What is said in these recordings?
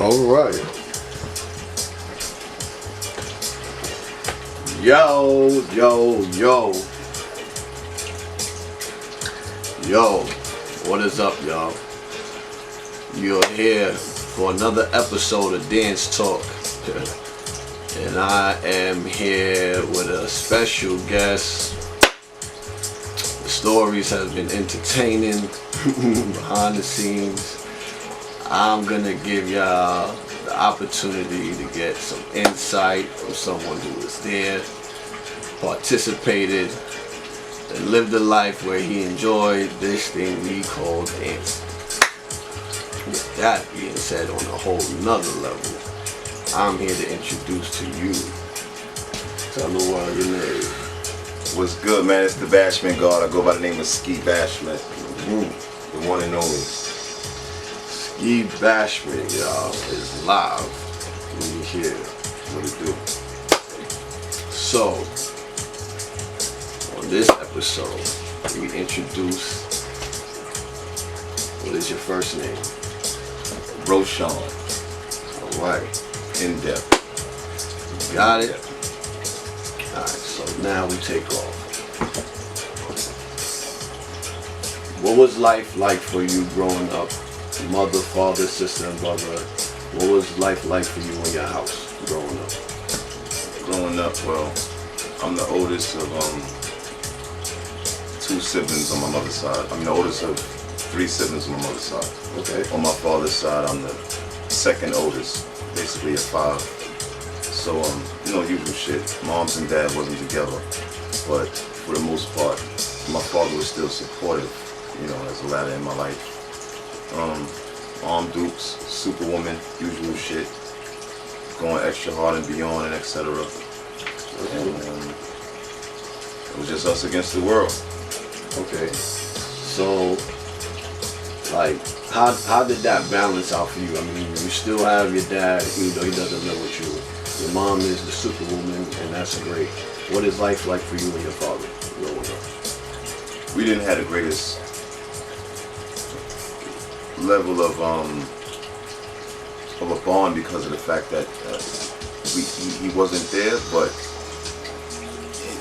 All right. Yo. Yo, what is up, y'all? You're here for another episode of Dance Talk. And I am here with a special guest. The stories have been entertaining behind the scenes. I'm gonna give y'all the opportunity to get some insight from someone who was there, participated, and lived a life where he enjoyed this thing we call dance. With that being said, on a whole nother level, I'm here to introduce to you. Tell the world your name. What's good, man? It's the Bashment God. I go by the name of Skie Bashment. The one and only. Skie Bashment, y'all, is live when you hear what it do. So, on this episode, we introduce, what is your first name? Roshan. Alright. In depth. Got it? Alright, so now we take off. What was life like for you growing up? Mother, father, sister, and brother. What was life like for you in your house growing up? Growing up, well, I'm the oldest of two siblings on my mother's side. I'm the oldest of three siblings on my mother's side. Okay. On my father's side, I'm the second oldest, basically a five. So, usual shit. Moms and dad wasn't together, but for the most part, my father was still supportive, as a ladder in my life. Mom dukes, superwoman, usual shit, going extra hard and beyond and etc. And it was just us against the world. Okay. So, like, how did that balance out for you? I mean, you still have your dad, even though he doesn't live with you. Your mom is the superwoman, and that's great. What is life like for you and your father growing up? We didn't have the greatest level of a bond because of the fact that he wasn't there, but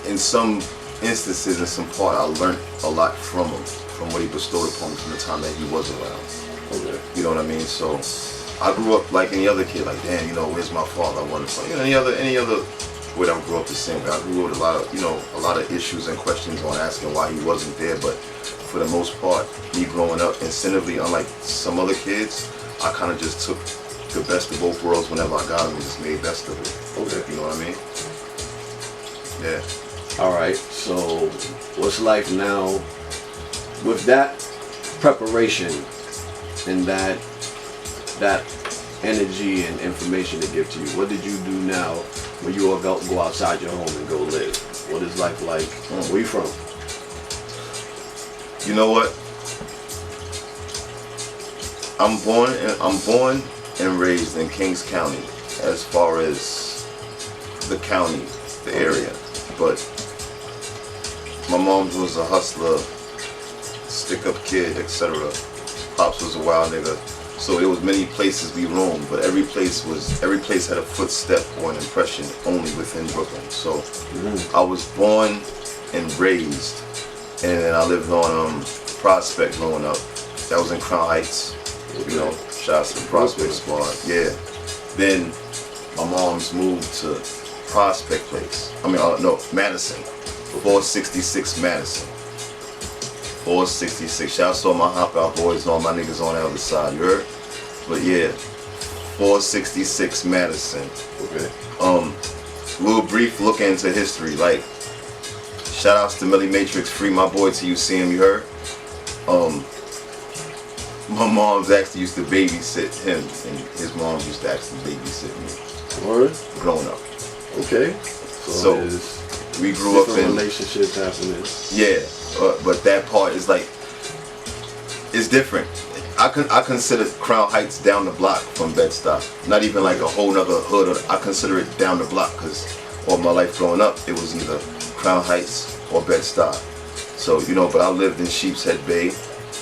in some instances, in some part, I learned a lot from him, from what he bestowed upon me from the time that he was around. Okay. You know what I mean? So I grew up like any other kid, like, damn, where's my father? I wonder, any other way I grew up the same way. I grew up with a lot of issues and questions on asking why he wasn't there, but for the most part, me growing up incentively, unlike some other kids, I kind of just took the best of both worlds whenever I got them and just made best of it. Okay. You know what I mean? Yeah. Alright, so what's life now with that preparation and that energy and information to give to you? What did you do now when you all go outside your home and go live? What is life like? Where you from? You know what? I'm born and raised in Kings County, as far as the county, the area. But my mom was a hustler, stick-up kid, etc. Pops was a wild nigga. So there was many places we roamed, but every place had a footstep or an impression only within Brooklyn. So I was born and raised, and then I lived on Prospect growing up. That was in Crown Heights. Shout out to the Prospect squad. Yeah. Then my mom's moved to Prospect Place. Madison. 466 Madison. 466. Shout out to all my hop out boys and all my niggas on the other side. You heard? But yeah, 466 Madison. Okay. Little brief look into history. Like, shout outs to Millie Matrix, free my boy till you see him. You heard? My mom's actually used to babysit him, and his mom used to actually babysit me. Word? Growing up. Okay. So we grew up in relationships happening. Yeah, but that part is like, it's different. I consider Crown Heights down the block from Bed-Stuy. Not even like a whole nother hood. I consider it down the block because all my life growing up, it was either Crown Heights or Bed-Stuy. So, but I lived in Sheepshead Bay.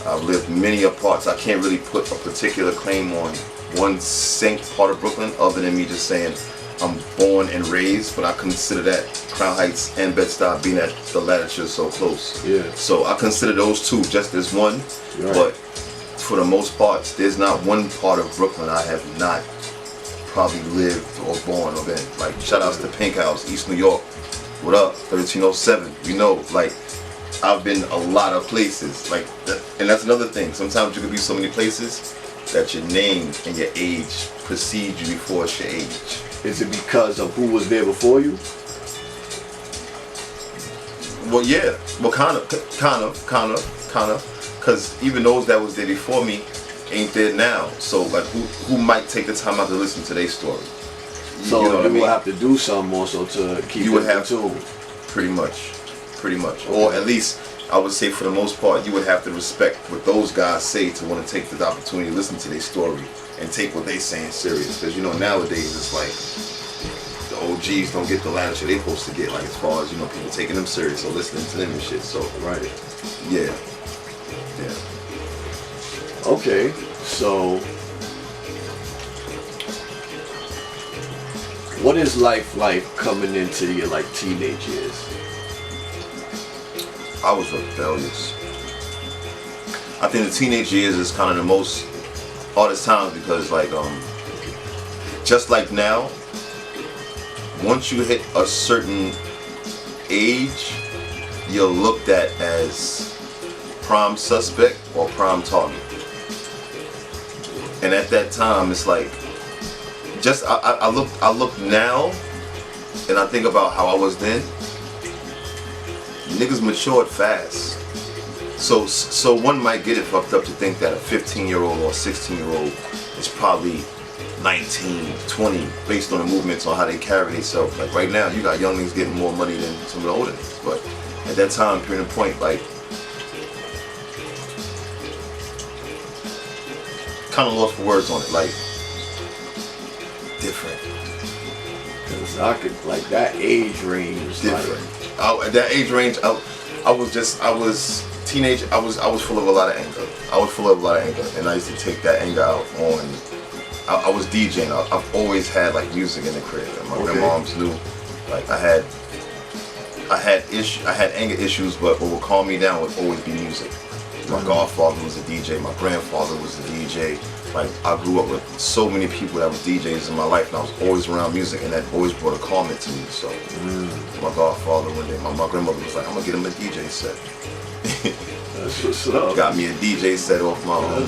I've lived many parts. I can't really put a particular claim on one distinct part of Brooklyn other than me just saying I'm born and raised, but I consider that Crown Heights and Bed-Stuy being at the latitude so close. Yeah. So I consider those two just as one, Right. but for the most part, there's not one part of Brooklyn I have not probably lived or born or been. Like, shout outs to Pink House, East New York. What up? 1307. You know, like, I've been a lot of places. Like, and that's another thing. Sometimes you could be so many places that your name and your age precede you before it's your age. Is it because of who was there before you? Well, yeah. Well, kind of. Because even those that was there before me ain't there now. So, like, who might take the time out to listen to their story? So you know what I mean? will have to do something also to keep You would it have in tune. Pretty much. Or at least, I would say for the most part, you would have to respect what those guys say to want to take the opportunity to listen to their story and take what they saying serious. Because, you know, nowadays it's like the OGs don't get the latitude they supposed to get, like, as far as, you know, people taking them serious or listening to them and shit. So, Right. yeah. Okay, so what is life like coming into your like teenage years? I was rebellious. I think the teenage years is kind of the most hardest times because, like, just like now, once you hit a certain age, you're looked at as prime suspect or prime target. And at that time, it's like, just I look now, and I think about how I was then. Niggas matured fast, so one might get it fucked up to think that a 15-year-old or a 16-year-old is probably 19, 20, based on the movements on how they carry themselves. Like right now, you got young niggas getting more money than some of the older niggas, but at that time, period of point, like, kind of lost for words on it, like, different. Cause I could like that age range. Different. At that age range, I was teenage. I was full of a lot of anger. And I used to take that anger out on. I was DJing. I've always had like music in the crib. And my grandmoms knew. Like I had anger issues, but what would calm me down would always be music. My godfather was a DJ. My grandfather was a DJ. Like, I grew up with so many people that were DJs in my life, and I was always around music, and that always brought a calming to me. So, my godfather one day, my grandmother was like, I'm gonna get him a DJ set. That's what's up. Got me a DJ set off my own.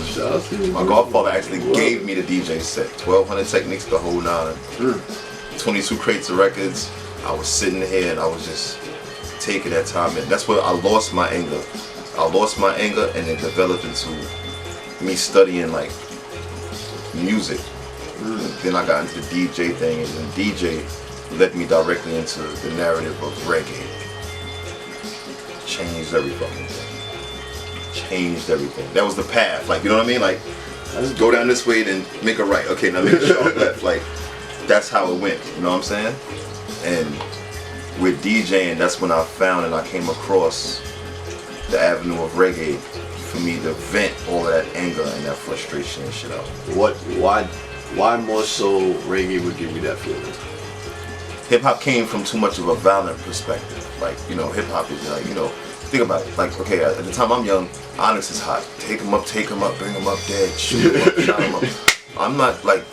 My godfather actually gave me the DJ set. 1,200 Techniques, the whole nine. 22 crates of records. I was sitting here, and I was just taking that time in. That's where I lost my anger. And it developed into me studying like music. Then I got into the DJ thing, and then DJ led me directly into the narrative of reggae. Changed every fucking thing. Changed everything. That was the path. Like, you know what I mean? Like, let's go down this way, then make a right. Okay, now make a sharp left. Like, that's how it went. You know what I'm saying? And with DJing, that's when I found and I came across the avenue of reggae for me to vent all of that anger and that frustration and shit out. Why more so reggae would give you that feeling? Hip hop came from too much of a violent perspective. Like, you know, hip hop is like, you know, think about it. Like, okay, at the time I'm young, Onyx is hot. Take him up, bring him up dead, shoot him up, shot him up. I'm not like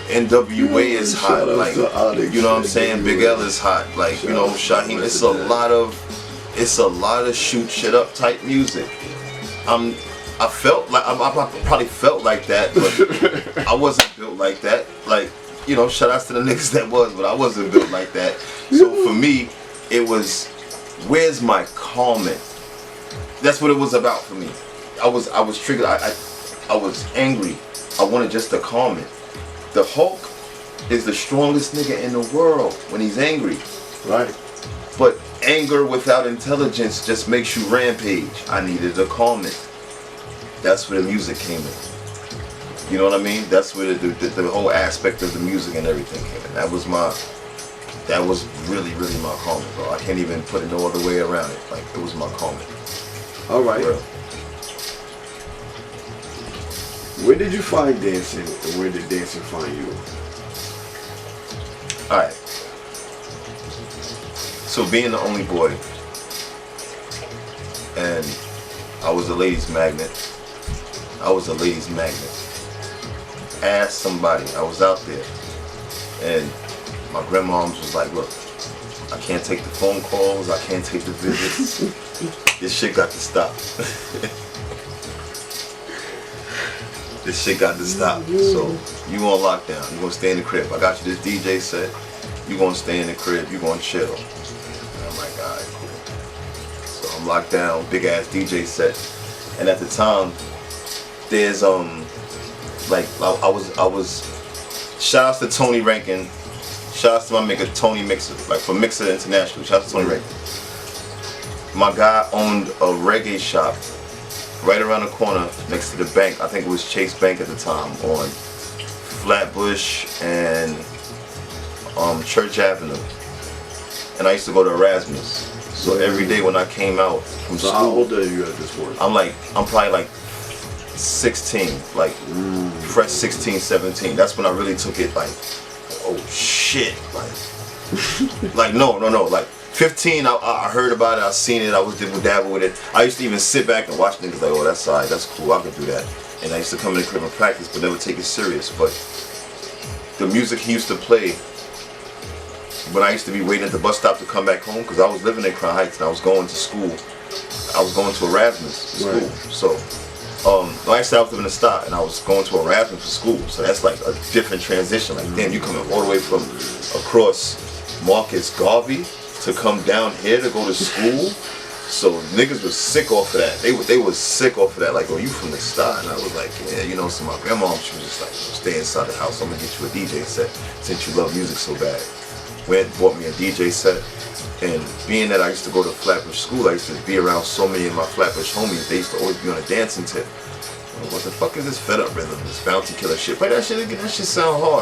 NWA is hot. Like, you know what I'm saying? Big L is hot. Like, you know, Shaheem. It's a lot of shoot shit up type music. I probably felt like that, but I wasn't built like that. Like, you know, shout outs to the niggas that was, but I wasn't built like that. So for me, it was, where's my calming? That's what it was about for me. I was triggered. I was angry. I wanted just to calm it. The Hulk is the strongest nigga in the world when he's angry. Right. But anger without intelligence just makes you rampage. I needed to calm it. That's where the music came in. You know what I mean? That's where the whole aspect of the music and everything came in. That was really, really my calming, bro. I can't even put it no other way around it. Like, it was my calming. All right. Where did you find dancing, and where did dancing find you? Alright. So being the only boy, and I was a ladies magnet. Ask somebody. I was out there, and my grandmom's was like, look, I can't take the phone calls, I can't take the visits. This shit got to stop. This shit got to stop. So you on lockdown, you gonna stay in the crib. I got you this DJ set, you gonna stay in the crib, you gonna chill. And I'm like, alright, cool. So I'm locked down, big ass DJ set. And at the time, there's like I was shouts to Tony Rankin, shouts to my nigga Tony Mixer, like for Mixer International, shouts to Tony Rankin. My guy owned a reggae shop right around the corner next to the bank. I think it was Chase Bank at the time, on Flatbush and Church Avenue. And I used to go to Erasmus. So every day when I came out from school. How old are you at this point? I'm probably like 16, like fresh 16, 17. That's when I really took it like, oh shit, like no, like 15, I heard about it, I seen it, I was dabble with it. I used to even sit back and watch niggas like, oh, that's alright, that's cool, I could do that. And I used to come in the crib and practice, but never take it serious. But the music he used to play, when I used to be waiting at the bus stop to come back home, because I was living in Crown Heights and I was going to school. I was going to Erasmus for school. Right. So, I used to live in the stop and I was going to Erasmus for school. So that's like a different transition. Like, damn, you coming all the way from across Marcus Garvey to come down here to go to school. So niggas was sick off of that. They was sick off of that. Like, oh, you from the start? And I was like, yeah, you know. So my grandma, she was just like, stay inside the house. I'm gonna get you a DJ set since you love music so bad. Went bought me a DJ set, and being that I used to go to Flatbush school, I used to be around so many of my Flatbush homies. They used to always be on a dancing tip. What the fuck is this fed up rhythm? This bounty killer shit. Play that shit again. That shit sound hard.